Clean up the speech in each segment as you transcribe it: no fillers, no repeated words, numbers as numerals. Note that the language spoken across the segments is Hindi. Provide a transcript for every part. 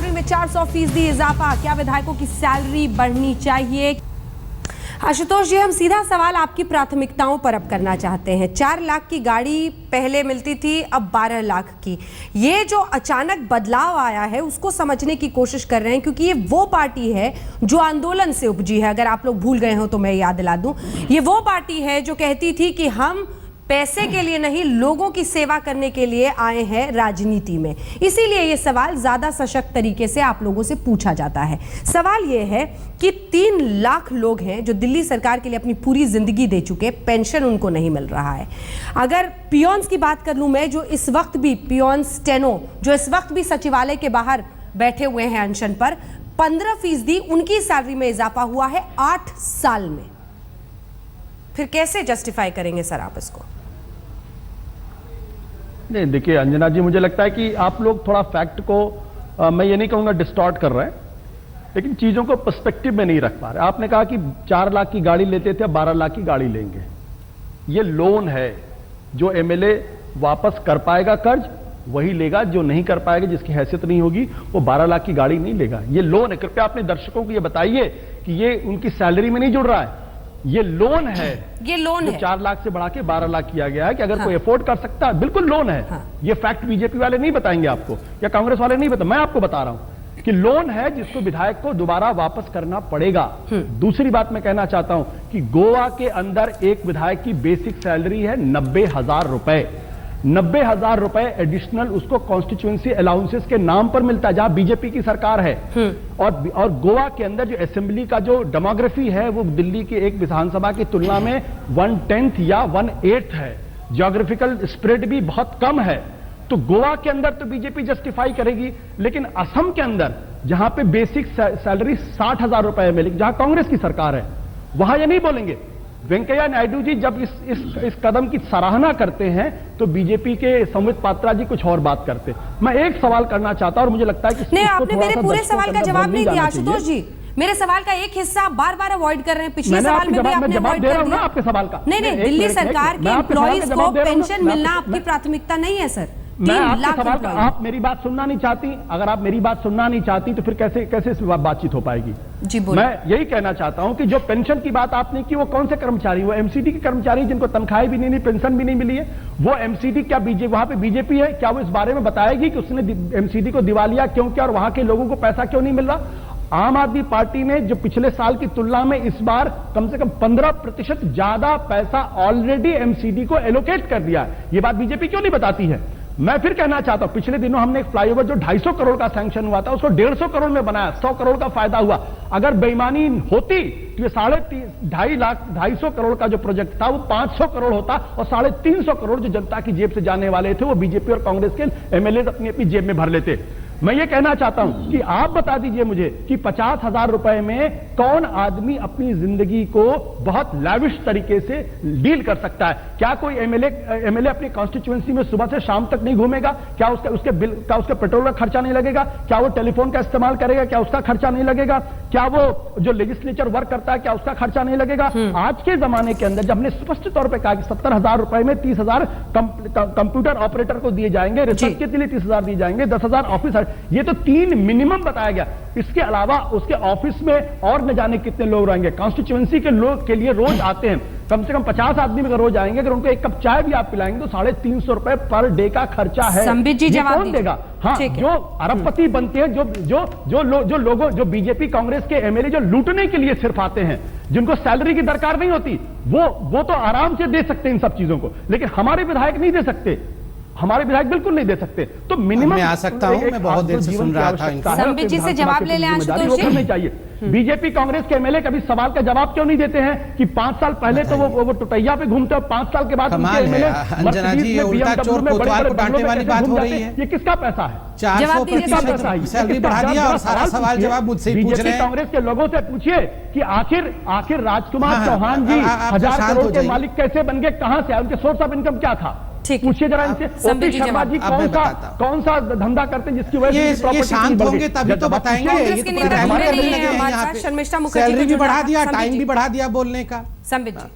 सैलरी में 400% इजाफा, क्या विधायकों की सैलरी बढ़नी चाहिए? आशुतोष जी, हम सीधा सवाल आपकी प्राथमिकताओं पर अब करना चाहते हैं। 4 लाख की गाड़ी पहले मिलती थी, अब 12 लाख की। ये जो अचानक बदलाव आया है उसको समझने की कोशिश कर रहे हैं, क्योंकि ये वो पार्टी है जो आंदोलन से उपजी है। अगर आप लोग भूल गए हो तो मैं याद दिला दूं, ये वो पार्टी है जो कहती थी कि हम पैसे के लिए नहीं, लोगों की सेवा करने के लिए आए हैं राजनीति में। इसीलिए ये सवाल ज्यादा सशक्त तरीके से आप लोगों से पूछा जाता है। सवाल ये है कि 3 लाख लोग हैं जो दिल्ली सरकार के लिए अपनी पूरी जिंदगी दे चुके, पेंशन उनको नहीं मिल रहा है। अगर पियोन्स की बात कर लूं मैं, जो इस वक्त भी पियोन्स स्टेनो जो इस वक्त भी सचिवालय के बाहर बैठे हुए हैं अनशन पर, 15% उनकी सैलरी में इजाफा हुआ है 8 साल में। फिर कैसे जस्टिफाई करेंगे सर आप इसको? नहीं, देखिए अंजना जी, मुझे लगता है कि आप लोग थोड़ा फैक्ट को मैं ये नहीं कहूंगा डिस्टॉर्ट कर रहे हैं, लेकिन चीजों को पर्सपेक्टिव में नहीं रख पा रहे। आपने कहा कि 4 लाख की गाड़ी लेते थे, 12 लाख की गाड़ी लेंगे। ये लोन है, जो एमएलए वापस कर पाएगा कर्ज वही लेगा, जो नहीं कर पाएगा, जिसकी हैसियत नहीं होगी, वो 12 लाख की गाड़ी नहीं लेगा। ये लोन है। कृपया अपने दर्शकों को ये बताइए कि ये उनकी सैलरी में नहीं जुड़ रहा है, ये लोन है। ये लोन है 4 लाख से बढ़ा के 12 लाख किया गया है कि अगर कोई अफोर्ड कर सकता है, बिल्कुल लोन है। ये फैक्ट बीजेपी वाले नहीं बताएंगे आपको, या कांग्रेस वाले नहीं मैं आपको बता रहा हूं कि लोन है जिसको विधायक को दोबारा वापस करना पड़ेगा। दूसरी बात मैं कहना चाहता हूं कि गोवा के अंदर एक विधायक की बेसिक सैलरी है 90,000 रुपए। 90,000 रुपए एडिशनल उसको कॉन्स्टिट्यूएंसी अलाउंसेस के नाम पर मिलता है, जहां बीजेपी की सरकार है। और गोवा के अंदर जो असेंबली का जो डेमोग्राफी है वो दिल्ली की एक विधानसभा की तुलना में 1/10 या 1/8 है। ज्योग्राफिकल स्प्रेड भी बहुत कम है। तो गोवा के अंदर तो बीजेपी जस्टिफाई करेगी, लेकिन असम के अंदर जहां पे बेसिक सैलरी 60,000 रुपए मिलेगी, जहां कांग्रेस की सरकार है, वहां ये नहीं बोलेंगे। वेंकैया नायडू जी जब इस कदम की सराहना करते हैं तो बीजेपी के संबित पात्रा जी कुछ और बात करते। मैं एक सवाल करना चाहता हूं और मुझे लगता है कि नहीं, आपने मेरे पूरे सवाल का जवाब नहीं दिया आशुतोष जी। मेरे सवाल का एक हिस्सा आप बार-बार अवॉइड कर रहे हैं। पिछले सवाल में भी आपने अवॉइड कर दिया आपके सवाल का। नहीं, दिल्ली सरकार के एम्प्लॉइज को पेंशन मिलना आपकी प्राथमिकता नहीं है सर। मैं आपके सवाल का, आप मेरी बात सुनना नहीं चाहती। अगर आप मेरी बात सुनना नहीं चाहती तो फिर कैसे इस बातचीत हो पाएगी? जी बोलिए। मैं यही कहना चाहता हूं कि जो पेंशन की बात आपने की, वो कौन से कर्मचारी? वो एमसीडी के कर्मचारी जिनको तनख्वाहें भी नहीं, पेंशन भी नहीं मिली है। वो एमसीडी क्या वहां पे बीजेपी है? क्या वो इस बारे में बताएगी कि उसने एमसीडी को दिवालिया क्यों किया और वहां के लोगों को पैसा क्यों नहीं मिल रहा? आम आदमी पार्टी ने जो पिछले साल की तुलना में इस बार कम से कम 15% ज्यादा पैसा ऑलरेडी एमसीडी को एलोकेट कर दिया है। ये बात बीजेपी क्यों नहीं बताती है? मैं फिर कहना चाहता हूं, पिछले दिनों हमने एक फ्लाईओवर जो 250 करोड़ का सैंक्शन हुआ था, उसको 150 करोड़ में बनाया, 100 करोड़ का फायदा हुआ। अगर बेईमानी होती तो ये 2.5 करोड़ का जो प्रोजेक्ट था वो 500 करोड़ होता, और 350 करोड़ जो जनता की जेब से जाने वाले थे वो बीजेपी और कांग्रेस के एमएलए अपनी अपनी जेब में भर लेते। मैं ये कहना चाहता हूं कि आप बता दीजिए मुझे कि 50,000 रुपए में कौन आदमी अपनी जिंदगी को बहुत लैविश तरीके से डील कर सकता है? क्या कोई एमएलए अपनी कॉन्स्टिट्यूएंसी में सुबह से शाम तक नहीं घूमेगा? क्या उसके पेट्रोल का खर्चा नहीं लगेगा? क्या वो टेलीफोन का इस्तेमाल करेगा? क्या उसका खर्चा नहीं लगेगा? क्या वो जो लेजिस्लेचर वर्क करता है क्या उसका खर्चा नहीं लगेगा? आज के जमाने के अंदर जब हमने स्पष्ट तौर पर कहा कि 70,000 रुपए में 30,000 कंप्यूटर ऑपरेटर को दिए जाएंगे, रिसर्च के लिए 30,000 दिए जाएंगे, 10,000 ऑफिसर, ये तो 3 मिनिमम बताया गया। इसके अलावा उसके ऑफिस में और न जाने कितने लोग रहेंगे। कॉन्स्टिट्यूएंसी के लोग के लिए रोज आते हैं कम से कम 50 आदमी अगर रोज आएंगे, अगर उनको एक कप चाय भी आप पिलाएंगे तो 350 रुपए पर डे का खर्चा है। संबित जी जवाब कौन देगा? हाँ, जो अरबपति बनते हैं, जो बीजेपी कांग्रेस के एमएलए जो लूटने के लिए सिर्फ आते हैं, जिनको सैलरी की दरकार नहीं होती, वो तो आराम से दे सकते हैं इन सब चीजों को, लेकिन हमारे विधायक नहीं दे सकते। हमारे विधायक बिल्कुल नहीं दे सकते। तो मिनिमम मैं आ सकता हूं, मैं बहुत देर से सुन रहा था। संबित जी से जवाब ले लें आशुतोष जी। चाहिए बीजेपी कांग्रेस के एमएलए कभी सवाल का जवाब क्यों नहीं देते हैं कि 5 साल पहले तो वो टुटैया पे घूमते हैं, 5 साल के बाद अंजना जी, ये उल्टा चोर कोतवाल को डांटने वाली बात हो रही है। ये किसका पैसा है? 400% सैलरी बढ़ा दिया और सारा सवाल जवाब मुझसे ही पूछ रहे हैं। कांग्रेस के लोगों से पूछिए कि आखिर राजकुमार चौहान जी 1000 करोड़ के मालिक कैसे बन गए? कहां से आए? उनके सोर्स ऑफ इनकम क्या था? पूछिए जरा इनसे। ओपी शर्मा जी कौन सा धंधा करते हैं जिसकी वजह से ये शांत होंगे तभी तो बताएंगे। सैलरी भी बढ़ा दिया, टाइम भी बढ़ा दिया बोलने का। संबित जी,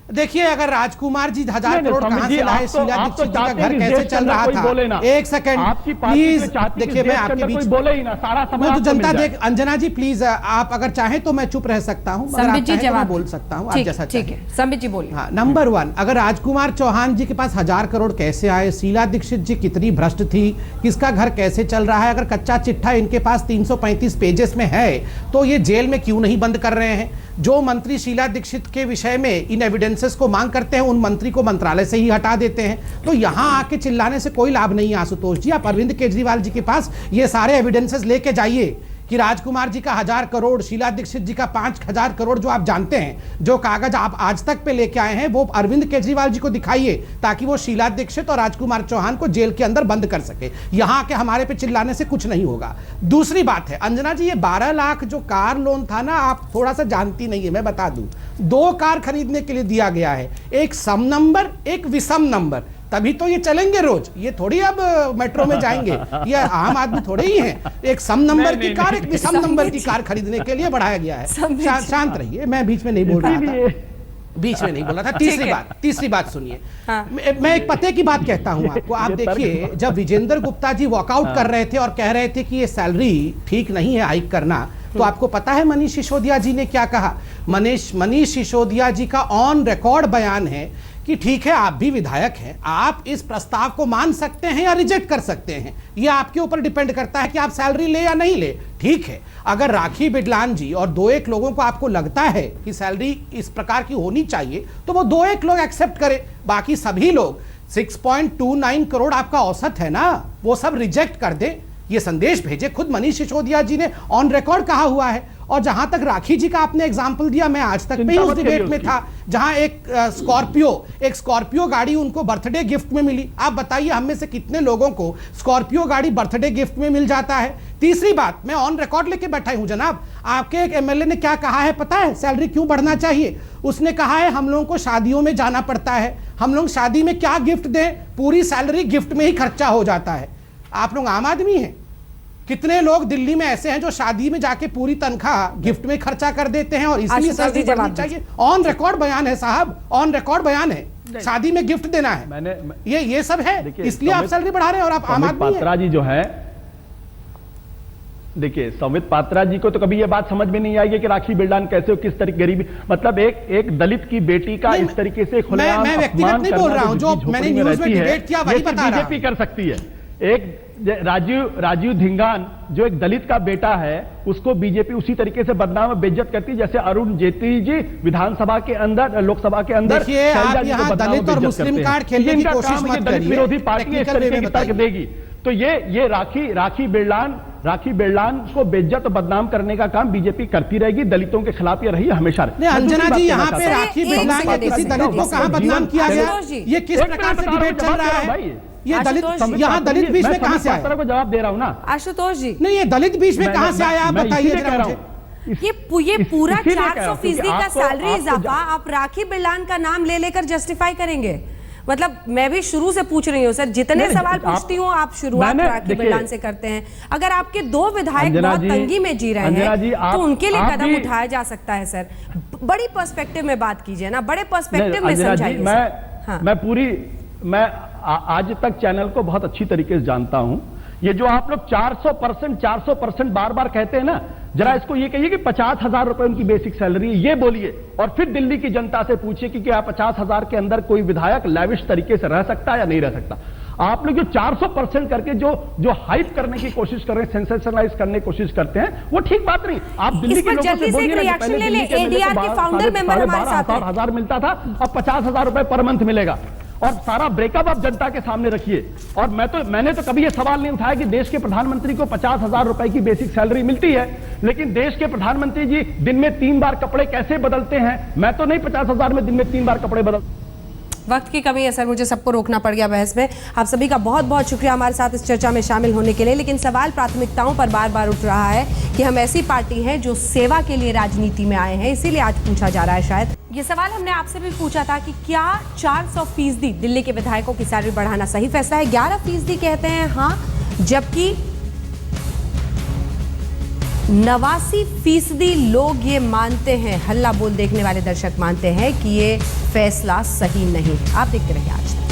देखिए, अगर राजकुमार जी 1000 करोड़ कहां से लाए, शीला दीक्षित जी का घर कैसे चल रहा था, एक सेकंड प्लीज। देखिए, मैं आपके बीच बोले ही ना, सारा वो तो जनता देख। अंजना जी प्लीज, आप अगर चाहें तो मैं चुप रह सकता हूं, संबित जी जवाब बोल सकता हूं, आप जैसा ठीक है। संबित जी बोलिए। हाँ, नंबर 1, अगर राजकुमार चौहान जी के पास 1000 करोड़ कैसे आए, शीला दीक्षित जी कितनी भ्रष्ट थी, किसका घर कैसे चल रहा है, अगर कच्चा चिट्ठा इनके पास 335 पेजेस में है तो ये जेल में क्यों नहीं बंद कर रहे हैं? जो मंत्री शीला दीक्षित के विषय में इन एविडेंसेस को मांग करते हैं, उन मंत्री को मंत्रालय से ही हटा देते हैं। तो यहां आके चिल्लाने से कोई लाभ नहीं है आशुतोष जी। आप अरविंद केजरीवाल जी के पास ये सारे एविडेंसेस लेके जाइए कि राजकुमार जी का 1000 करोड़, शीला दीक्षित जी का 5000 करोड़ जो आप जानते हैं, जो कागज आप आज तक पे लेके आए हैं, वो अरविंद केजरीवाल जी को दिखाइए ताकि वो शीला दीक्षित और राजकुमार चौहान को जेल के अंदर बंद कर सके। यहां के हमारे पे चिल्लाने से कुछ नहीं होगा। दूसरी बात है अंजना जी, ये 12 लाख जो कार लोन था ना, आप थोड़ा सा जानती नहीं है, मैं बता दूं। 2 कार खरीदने के लिए दिया गया है, एक सम नंबर, एक विषम नंबर, तभी तो ये चलेंगे रोज। ये थोड़ी अब मेट्रो में जाएंगे, ये आम आदमी थोड़े ही हैं। एक सम नंबर की कार, एक विषम नंबर की कार खरीदने के लिए बढ़ाया गया है। शांत रहिए, मैं बीच में नहीं बोल रहा था, बीच में नहीं बोला था। तीसरी बात सुनिए। हाँ। मैं एक पते की बात कहता हूं आपको। आप देखिए, जब विजेंद्र गुप्ता जी वॉकआउट कर रहे थे और कह रहे थे कि ये सैलरी ठीक नहीं है हाइक करना, तो आपको पता है मनीष सिसोदिया जी ने क्या कहा? मनीष सिसोदिया जी का ऑन रिकॉर्ड बयान है कि ठीक है, आप भी विधायक हैं, आप इस प्रस्ताव को मान सकते हैं या रिजेक्ट कर सकते हैं, यह आपके ऊपर डिपेंड करता है कि आप सैलरी ले या नहीं ले। ठीक है, अगर राखी बिडलान जी और 2-1 लोगों को आपको लगता है कि सैलरी इस प्रकार की होनी चाहिए, तो वो 2-1 लोग एक्सेप्ट करें, बाकी सभी लोग 6.29 करोड़ आपका औसत है ना, वो सब रिजेक्ट कर दे। ये संदेश भेजे, खुद मनीष सिसोदिया जी ने ऑन रिकॉर्ड कहा हुआ है। और जहां तक राखी जी का आपने एग्जाम्पल दिया, मैं आज तक भी उस डिबेट में था जहां एक स्कॉर्पियो गाड़ी उनको बर्थडे गिफ्ट में मिली। आप बताइए, हम में से कितने लोगों को स्कॉर्पियो गाड़ी बर्थडे गिफ्ट में मिल जाता है? तीसरी बात, मैं ऑन रिकॉर्ड लेके बैठा हूं जनाब, आपके एक एमएलए ने क्या कहा है पता है सैलरी क्यों बढ़ना चाहिए? उसने कहा है हम लोगों को शादियों में जाना पड़ता है, हम लोग शादी में क्या गिफ्ट दें, पूरी सैलरी गिफ्ट में ही खर्चा हो जाता है। आप लोग आम आदमी हैं, कितने लोग दिल्ली में ऐसे हैं जो शादी में जाके पूरी तनख्वाह गिफ्ट में खर्चा कर देते हैं और इसलिए सैलरी बढ़नी चाहिए। ऑन रिकॉर्ड बयान है साहब, ऑन रिकॉर्ड बयान है, शादी में गिफ्ट देना है, ये सब है, इसलिए आप सैलरी बढ़ा रहे हैं और आप आम आदमी हैं। पात्रा जी जो है, देखिए संबित पात्रा जी को तो कभी ये बात समझ में नहीं आएगी कि राखी बिरलान कैसे हो, किस तरीके गरीबी, मतलब एक दलित की बेटी का इस तरीके से खुलेआम मैं व्यक्तिगत नहीं बोल रहा हूं, जो मैंने न्यूज में डिबेट किया वही बता रहा हूं। बीजेपी कर सकती है। एक राजीव धिंगान जो एक दलित का बेटा है, उसको बीजेपी उसी तरीके से बदनाम बेइज्जत करती है जैसे अरुण जेटली जी विधानसभा के अंदर, लोकसभा के अंदर दलित और मुस्लिम कार्ड खेलने की कोशिश मत करिए। दलित विरोधी पार्टी इस तरीके की तर्क देगी तो ये राखी बिरलान को बेइज्जत और बदनाम करने का काम बीजेपी करती रहेगी, दलितों के खिलाफ ये रही हमेशा। अंजना जी, यहाँ पे राखी बिरलान या किसी दलित को कहां बदनाम किया गया? ये किस प्रकार से डिबेट चल रहा है? ये दलित यहाँ दलित बीच में कहां से आया? को जवाब दे रहा हूं ना आशुतोष जी। नहीं, ये दलित बीच में कहां से आया, आप बताइए जरा मुझे। ये पूरा 400% का सैलरी इजाफा आप राखी बिरलान का नाम ले लेकर जस्टिफाई करेंगे? मतलब मैं भी शुरू से पूछ रही हूँ सर, जितने सवाल पूछती हूँ आप शुरुआत राखी बिरलान से करते हैं। अगर आपके 2 विधायक बहुत तंगी में जी रहे हैं तो उनके लिए कदम उठाया जा सकता है सर। बड़ी पर्सपेक्टिव में बात कीजिए ना, बड़े पर्सपेक्टिव में समझाइए। मैं आज तक चैनल को बहुत अच्छी तरीके से जानता हूं। ये जो आप लोग 400% बार कहते हैं ना, जरा इसको ये कहिए कि 50,000 रुपए उनकी बेसिक सैलरी, ये बोलिए और फिर दिल्ली की जनता से पूछिए कि क्या 50,000 के अंदर कोई विधायक लैविश तरीके से रह सकता है या नहीं रह सकता। आप लोग जो 400% करके जो हाइप करने की कोशिश कर रहे हैं, सेंसेशनलाइज करने की कोशिश करते हैं, वो ठीक बात नहीं। आप दिल्ली के लोगों से बोलिए ना, पहले दिल्ली के 12,500 मिलता था, अब 50,000 रुपए पर मंथ मिलेगा और सारा ब्रेकअप आप जनता के सामने रखिए। और मैंने तो कभी यह सवाल नहीं उठाया कि देश के प्रधानमंत्री को 50,000 रुपए की बेसिक सैलरी मिलती है, लेकिन देश के प्रधानमंत्री जी दिन में 3 बार कपड़े कैसे बदलते हैं? मैं तो नहीं 50,000 में दिन में 3 बार कपड़े बदल। वक्त की कमी है सर, मुझे सबको रोकना पड़ गया बहस में। आप सभी का बहुत बहुत शुक्रिया हमारे साथ इस चर्चा में शामिल होने के लिए। लेकिन सवाल प्राथमिकताओं पर बार बार उठ रहा है कि हम ऐसी पार्टी हैं जो सेवा के लिए राजनीति में आए हैं, इसीलिए आज पूछा जा रहा है। शायद ये सवाल हमने आपसे भी पूछा था कि क्या 400% दिल्ली के विधायकों की सैलरी बढ़ाना सही फैसला है? 11% कहते हैं हाँ, जबकि 89% लोग ये मानते हैं, हल्ला बोल देखने वाले दर्शक मानते हैं कि ये फैसला सही नहीं है। आप देखते रहिए आज तक।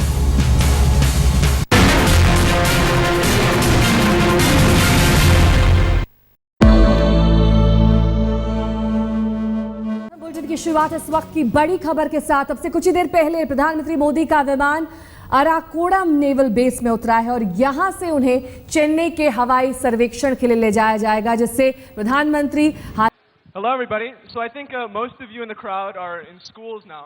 बुलेटिन की शुरुआत इस वक्त की बड़ी खबर के साथ। अब से कुछ ही देर पहले प्रधानमंत्री मोदी का विमान अराकोडम नेवल बेस में उतरा है और यहां से उन्हें चेन्नई के हवाई सर्वेक्षण के लिए ले जाया जाएगा, जिससे प्रधानमंत्री। Hello everybody. So I think most of you in the crowd are in schools now.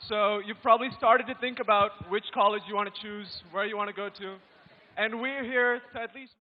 So you've probably started to think about which college you want to choose, where you want to go to. And we're here to at least